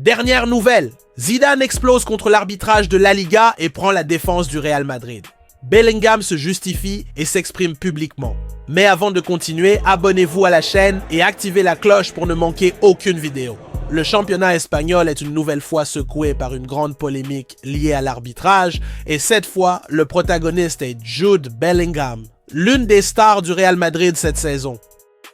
Dernière nouvelle, Zidane explose contre l'arbitrage de la Liga et prend la défense du Real Madrid. Bellingham se justifie et s'exprime publiquement. Mais avant de continuer, abonnez-vous à la chaîne et activez la cloche pour ne manquer aucune vidéo. Le championnat espagnol est une nouvelle fois secoué par une grande polémique liée à l'arbitrage et cette fois, le protagoniste est Jude Bellingham, l'une des stars du Real Madrid cette saison.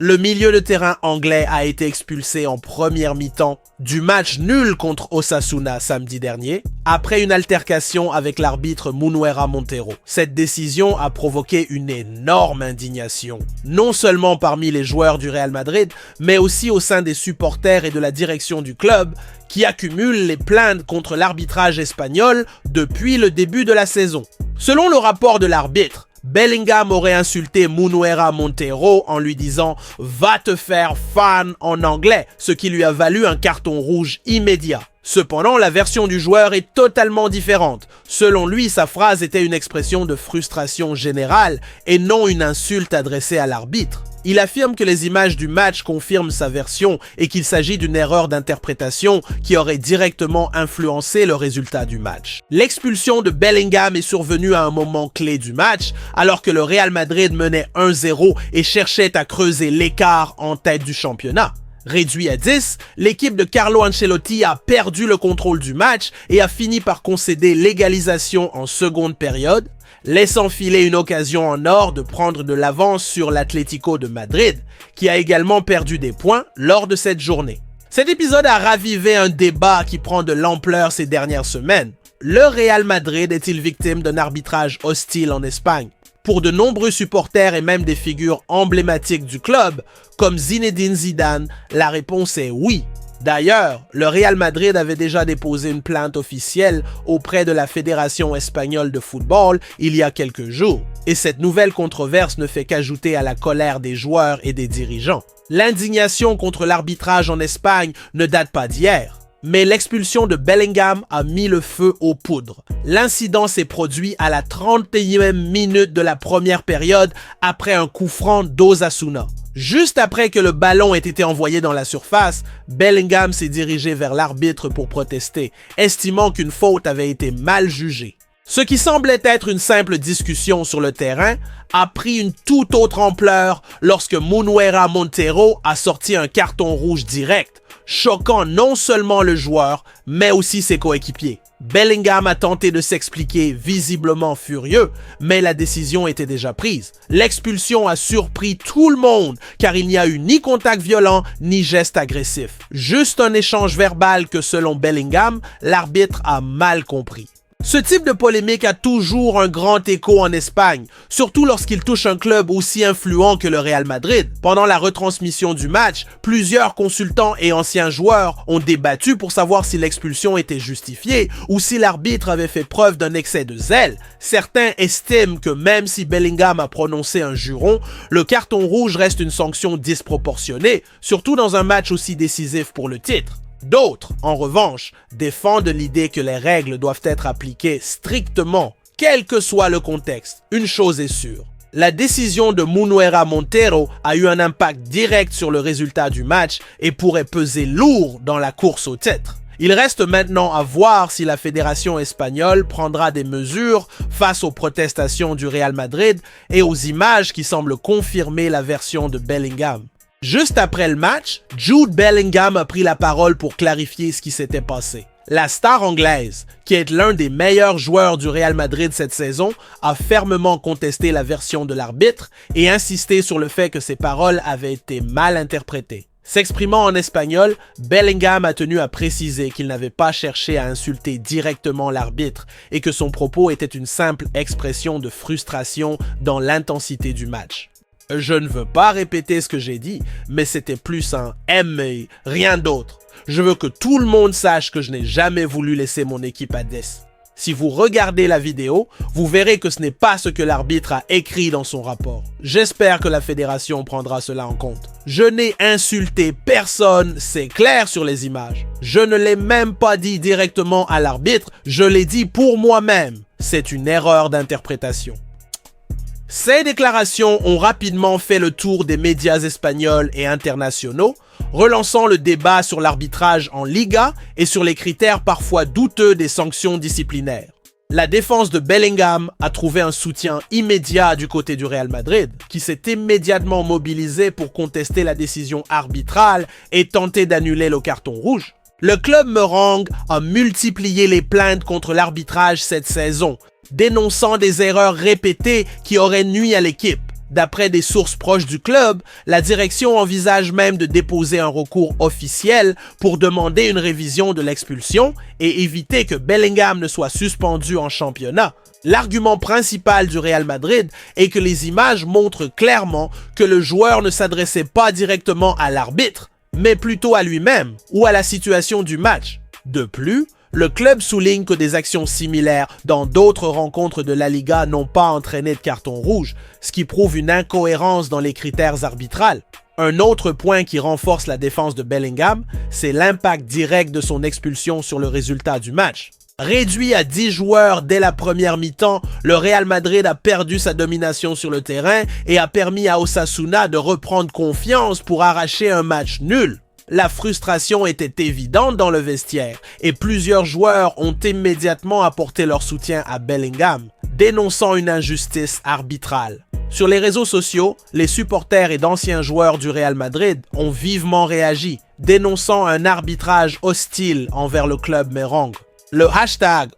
Le milieu de terrain anglais a été expulsé en première mi-temps du match nul contre Osasuna samedi dernier, après une altercation avec l'arbitre Munuera Montero. Cette décision a provoqué une énorme indignation, non seulement parmi les joueurs du Real Madrid, mais aussi au sein des supporters et de la direction du club, qui accumulent les plaintes contre l'arbitrage espagnol depuis le début de la saison. Selon le rapport de l'arbitre, Bellingham aurait insulté Munuera Montero en lui disant « Va te faire fan » en anglais, ce qui lui a valu un carton rouge immédiat. Cependant, la version du joueur est totalement différente. Selon lui, sa phrase était une expression de frustration générale et non une insulte adressée à l'arbitre. Il affirme que les images du match confirment sa version et qu'il s'agit d'une erreur d'interprétation qui aurait directement influencé le résultat du match. L'expulsion de Bellingham est survenue à un moment clé du match, alors que le Real Madrid menait 1-0 et cherchait à creuser l'écart en tête du championnat. Réduit à 10, l'équipe de Carlo Ancelotti a perdu le contrôle du match et a fini par concéder l'égalisation en seconde période, laissant filer une occasion en or de prendre de l'avance sur l'Atlético de Madrid, qui a également perdu des points lors de cette journée. Cet épisode a ravivé un débat qui prend de l'ampleur ces dernières semaines. Le Real Madrid est-il victime d'un arbitrage hostile en Espagne? Pour de nombreux supporters et même des figures emblématiques du club, comme Zinedine Zidane, la réponse est oui. D'ailleurs, le Real Madrid avait déjà déposé une plainte officielle auprès de la Fédération espagnole de football il y a quelques jours. Et cette nouvelle controverse ne fait qu'ajouter à la colère des joueurs et des dirigeants. L'indignation contre l'arbitrage en Espagne ne date pas d'hier. Mais l'expulsion de Bellingham a mis le feu aux poudres. L'incident s'est produit à la 31e minute de la première période après un coup franc d'Osasuna. Juste après que le ballon ait été envoyé dans la surface, Bellingham s'est dirigé vers l'arbitre pour protester, estimant qu'une faute avait été mal jugée. Ce qui semblait être une simple discussion sur le terrain a pris une toute autre ampleur lorsque Munuera Montero a sorti un carton rouge direct, choquant non seulement le joueur, mais aussi ses coéquipiers. Bellingham a tenté de s'expliquer, visiblement furieux, mais la décision était déjà prise. L'expulsion a surpris tout le monde, car il n'y a eu ni contact violent, ni geste agressif. Juste un échange verbal que, selon Bellingham, l'arbitre a mal compris. Ce type de polémique a toujours un grand écho en Espagne, surtout lorsqu'il touche un club aussi influent que le Real Madrid. Pendant la retransmission du match, plusieurs consultants et anciens joueurs ont débattu pour savoir si l'expulsion était justifiée ou si l'arbitre avait fait preuve d'un excès de zèle. Certains estiment que même si Bellingham a prononcé un juron, le carton rouge reste une sanction disproportionnée, surtout dans un match aussi décisif pour le titre. D'autres, en revanche, défendent l'idée que les règles doivent être appliquées strictement, quel que soit le contexte. Une chose est sûre, la décision de Munuera Montero a eu un impact direct sur le résultat du match et pourrait peser lourd dans la course au titre. Il reste maintenant à voir si la fédération espagnole prendra des mesures face aux protestations du Real Madrid et aux images qui semblent confirmer la version de Bellingham. Juste après le match, Jude Bellingham a pris la parole pour clarifier ce qui s'était passé. La star anglaise, qui est l'un des meilleurs joueurs du Real Madrid cette saison, a fermement contesté la version de l'arbitre et insisté sur le fait que ses paroles avaient été mal interprétées. S'exprimant en espagnol, Bellingham a tenu à préciser qu'il n'avait pas cherché à insulter directement l'arbitre et que son propos était une simple expression de frustration dans l'intensité du match. Je ne veux pas répéter ce que j'ai dit, mais c'était plus un « mais rien d'autre. Je veux que tout le monde sache que je n'ai jamais voulu laisser mon équipe à 10. » Si vous regardez la vidéo, vous verrez que ce n'est pas ce que l'arbitre a écrit dans son rapport. J'espère que la fédération prendra cela en compte. Je n'ai insulté personne, c'est clair sur les images. Je ne l'ai même pas dit directement à l'arbitre, je l'ai dit pour moi-même. C'est une erreur d'interprétation. Ces déclarations ont rapidement fait le tour des médias espagnols et internationaux, relançant le débat sur l'arbitrage en Liga et sur les critères parfois douteux des sanctions disciplinaires. La défense de Bellingham a trouvé un soutien immédiat du côté du Real Madrid, qui s'est immédiatement mobilisé pour contester la décision arbitrale et tenter d'annuler le carton rouge. Le club merengue a multiplié les plaintes contre l'arbitrage cette saison, dénonçant des erreurs répétées qui auraient nui à l'équipe. D'après des sources proches du club, la direction envisage même de déposer un recours officiel pour demander une révision de l'expulsion et éviter que Bellingham ne soit suspendu en championnat. L'argument principal du Real Madrid est que les images montrent clairement que le joueur ne s'adressait pas directement à l'arbitre, mais plutôt à lui-même ou à la situation du match. De plus, le club souligne que des actions similaires dans d'autres rencontres de la Liga n'ont pas entraîné de carton rouge, ce qui prouve une incohérence dans les critères arbitrales. Un autre point qui renforce la défense de Bellingham, c'est l'impact direct de son expulsion sur le résultat du match. Réduit à 10 joueurs dès la première mi-temps, le Real Madrid a perdu sa domination sur le terrain et a permis à Osasuna de reprendre confiance pour arracher un match nul. La frustration était évidente dans le vestiaire et plusieurs joueurs ont immédiatement apporté leur soutien à Bellingham, dénonçant une injustice arbitrale. Sur les réseaux sociaux, les supporters et d'anciens joueurs du Real Madrid ont vivement réagi, dénonçant un arbitrage hostile envers le club merengue. Le hashtag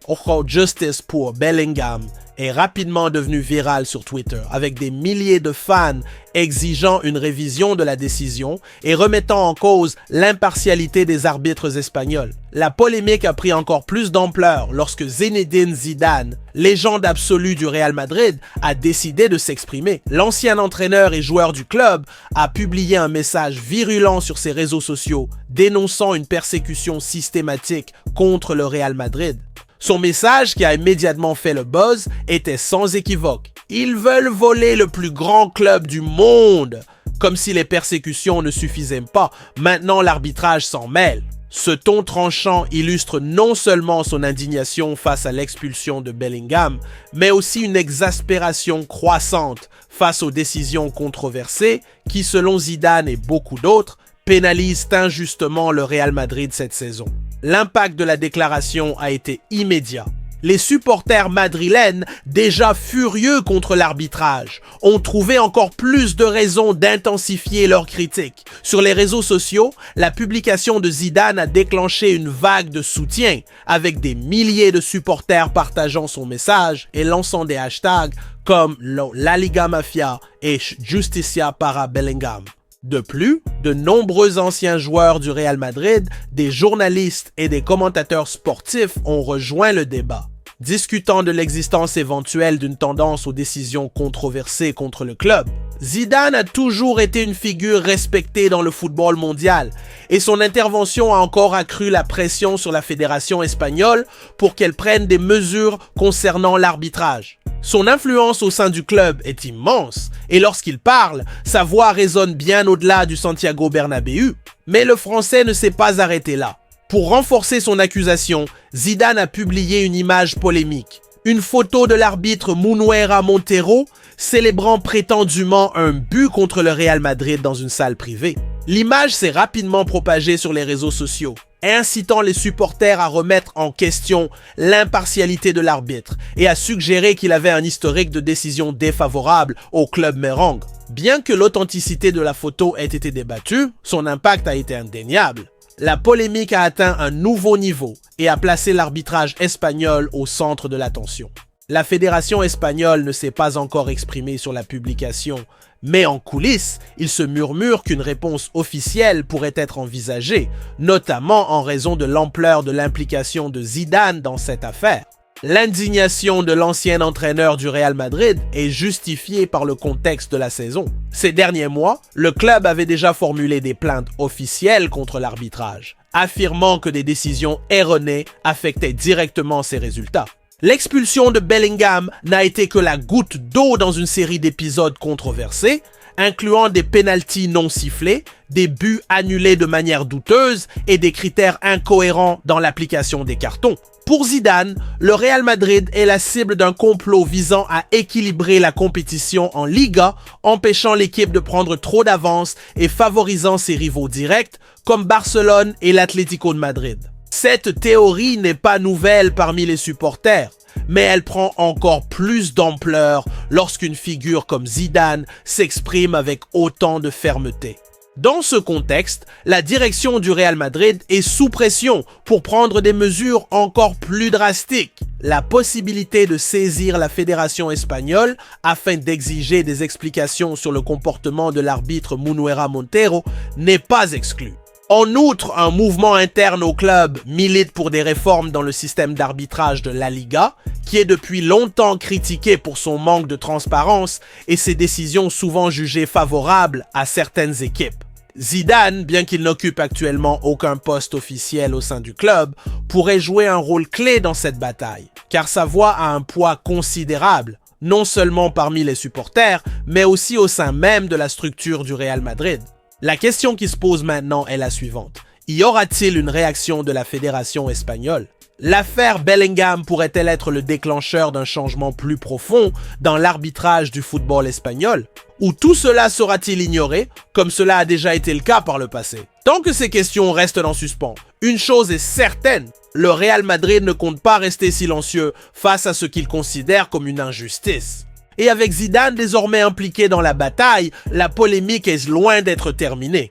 #Justice pour Bellingham est rapidement devenu viral sur Twitter, avec des milliers de fans exigeant une révision de la décision et remettant en cause l'impartialité des arbitres espagnols. La polémique a pris encore plus d'ampleur lorsque Zinedine Zidane, légende absolue du Real Madrid, a décidé de s'exprimer. L'ancien entraîneur et joueur du club a publié un message virulent sur ses réseaux sociaux, dénonçant une persécution systématique contre le Real Madrid. Son message, qui a immédiatement fait le buzz, était sans équivoque. Ils veulent voler le plus grand club du monde. Comme si les persécutions ne suffisaient pas, maintenant l'arbitrage s'en mêle. Ce ton tranchant illustre non seulement son indignation face à l'expulsion de Bellingham, mais aussi une exaspération croissante face aux décisions controversées qui, selon Zidane et beaucoup d'autres, pénalisent injustement le Real Madrid cette saison. L'impact de la déclaration a été immédiat. Les supporters madrilènes, déjà furieux contre l'arbitrage, ont trouvé encore plus de raisons d'intensifier leurs critiques. Sur les réseaux sociaux, la publication de Zidane a déclenché une vague de soutien, avec des milliers de supporters partageant son message et lançant des hashtags comme La Liga Mafia et Justicia para Bellingham. De plus, de nombreux anciens joueurs du Real Madrid, des journalistes et des commentateurs sportifs ont rejoint le débat, discutant de l'existence éventuelle d'une tendance aux décisions controversées contre le club. Zidane a toujours été une figure respectée dans le football mondial et son intervention a encore accru la pression sur la fédération espagnole pour qu'elle prenne des mesures concernant l'arbitrage. Son influence au sein du club est immense et lorsqu'il parle, sa voix résonne bien au-delà du Santiago Bernabéu. Mais le Français ne s'est pas arrêté là. Pour renforcer son accusation, Zidane a publié une image polémique. Une photo de l'arbitre Munuera Montero célébrant prétendument un but contre le Real Madrid dans une salle privée. L'image s'est rapidement propagée sur les réseaux sociaux, incitant les supporters à remettre en question l'impartialité de l'arbitre et à suggérer qu'il avait un historique de décisions défavorables au club merengue. Bien que l'authenticité de la photo ait été débattue, son impact a été indéniable. La polémique a atteint un nouveau niveau et a placé l'arbitrage espagnol au centre de l'attention. La fédération espagnole ne s'est pas encore exprimée sur la publication, mais en coulisses, il se murmure qu'une réponse officielle pourrait être envisagée, notamment en raison de l'ampleur de l'implication de Zidane dans cette affaire. L'indignation de l'ancien entraîneur du Real Madrid est justifiée par le contexte de la saison. Ces derniers mois, le club avait déjà formulé des plaintes officielles contre l'arbitrage, affirmant que des décisions erronées affectaient directement ses résultats. L'expulsion de Bellingham n'a été que la goutte d'eau dans une série d'épisodes controversés. incluant des pénaltys non sifflés, des buts annulés de manière douteuse et des critères incohérents dans l'application des cartons. Pour Zidane, le Real Madrid est la cible d'un complot visant à équilibrer la compétition en Liga, empêchant l'équipe de prendre trop d'avance et favorisant ses rivaux directs comme Barcelone et l'Atlético de Madrid. Cette théorie n'est pas nouvelle parmi les supporters, mais elle prend encore plus d'ampleur lorsqu'une figure comme Zidane s'exprime avec autant de fermeté. Dans ce contexte, la direction du Real Madrid est sous pression pour prendre des mesures encore plus drastiques. La possibilité de saisir la fédération espagnole afin d'exiger des explications sur le comportement de l'arbitre Munuera Montero n'est pas exclue. En outre, un mouvement interne au club milite pour des réformes dans le système d'arbitrage de la Liga, qui est depuis longtemps critiqué pour son manque de transparence et ses décisions souvent jugées favorables à certaines équipes. Zidane, bien qu'il n'occupe actuellement aucun poste officiel au sein du club, pourrait jouer un rôle clé dans cette bataille, car sa voix a un poids considérable, non seulement parmi les supporters, mais aussi au sein même de la structure du Real Madrid. La question qui se pose maintenant est la suivante. Y aura-t-il une réaction de la fédération espagnole? L'affaire Bellingham pourrait-elle être le déclencheur d'un changement plus profond dans l'arbitrage du football espagnol? Ou tout cela sera-t-il ignoré, comme cela a déjà été le cas par le passé? Tant que ces questions restent en suspens, une chose est certaine, le Real Madrid ne compte pas rester silencieux face à ce qu'il considère comme une injustice. Et avec Zidane désormais impliqué dans la bataille, la polémique est loin d'être terminée.